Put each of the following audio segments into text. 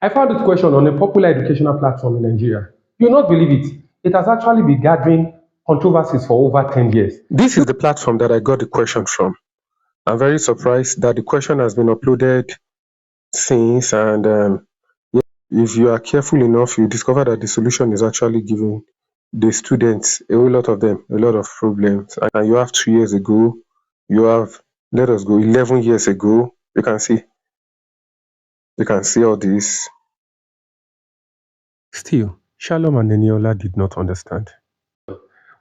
I found this question on a popular educational platform in Nigeria. You'll not believe it. It has actually been gathering controversies for over 10 years. This is the platform that I got the question from. I'm very surprised that the question has been uploaded since, and if you are careful enough, you discover that the solution is actually giving the students, a whole lot of them, a lot of problems. And you have 2 years ago, you have, let us go, 11 years ago, you can see all this. Still, Shalom and Eniola did not understand.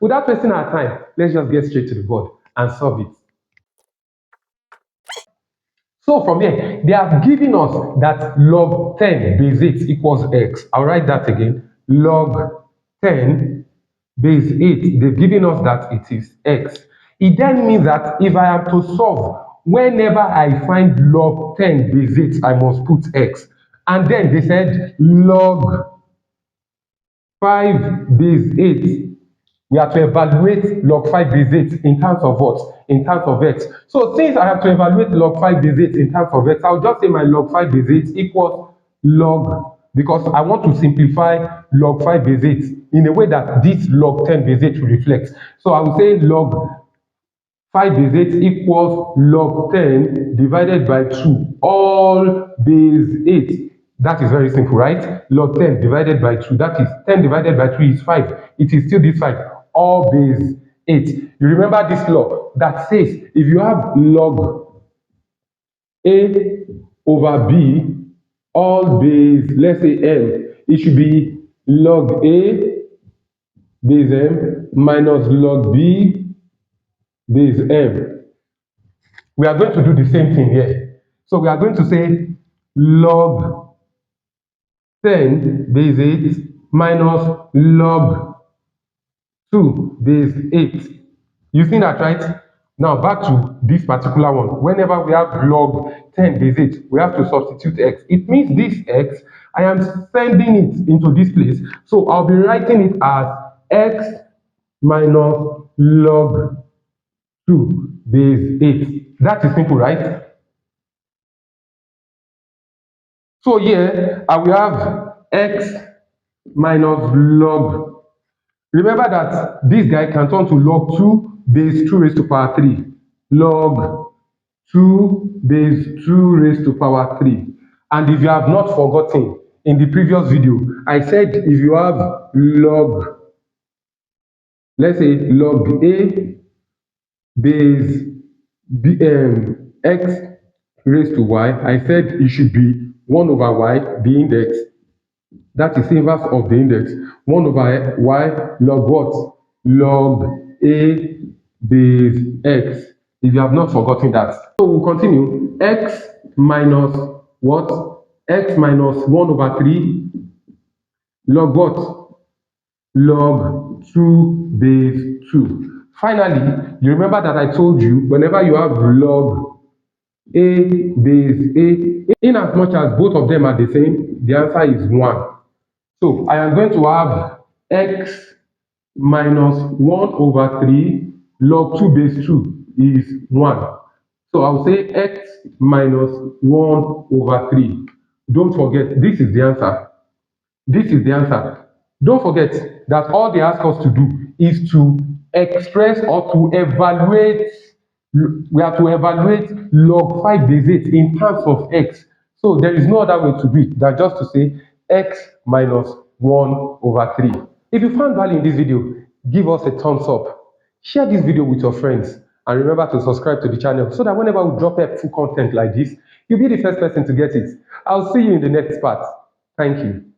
Without wasting our time, let's just get straight to the board and solve it. So from here, they have given us that log 10 base 8 equals x. I'll write that again. Log 10 base 8, they've given us that it is x. It then means that if I am to solve, whenever I find log 10 base 8, I must put x. And then they said log 5 base 8, we have to evaluate log 5 base 8 in terms of what? In terms of x. So since I have to evaluate log 5 base 8 in terms of x, I'll just say my log 5 base 8 equals log, because I want to simplify log 5 base 8 in a way that this log 10 base 8 will reflect. So I will say log 5 base 8 equals log 10 divided by 2, all base 8. That is very simple, right? Log 10 divided by 2, that is 10 divided by 3 is 5. It is still this 5, all base 8. You remember this law that says if you have log A over B, all base, let's say M, it should be log A base M minus log B base M. We are going to do the same thing here. So we are going to say log 10 base 8 minus log 2 base 8. You see that, right? Now back to this particular one. Whenever we have log 10 base 8, we have to substitute x. It means this x, I am sending it into this place. So I'll be writing it as x minus log 2 base 8. That is simple, right? So here I will have x minus log. Remember that this guy can turn to log 2 base 2 raised to power 3. Log 2 base 2 raised to power 3. And if you have not forgotten, in the previous video, I said if you have log, let's say log A base x raised to y, I said it should be 1 over y, the index. That is inverse of the index. 1 over y log what? Log A base x. If you have not forgotten that. So we'll continue. X minus what? X minus 1 over 3 log what? Log 2 base 2. Finally, you remember that I told you whenever you have log A base A, in as much as both of them are the same, the answer is 1. So I am going to have x minus 1 over 3 log 2 base 2 is 1. So I will say x minus 1 over 3. Don't forget, this is the answer. This is the answer. Don't forget that all they ask us to do is to express or to evaluate. We have to evaluate log 5 base 8 in terms of x. So there is no other way to do it than just to say x minus 1 over 3. If you found value in this video, give us a thumbs up. Share this video with your friends. And remember to subscribe to the channel so that whenever we drop helpful content like this, you'll be the first person to get it. I'll see you in the next part. Thank you.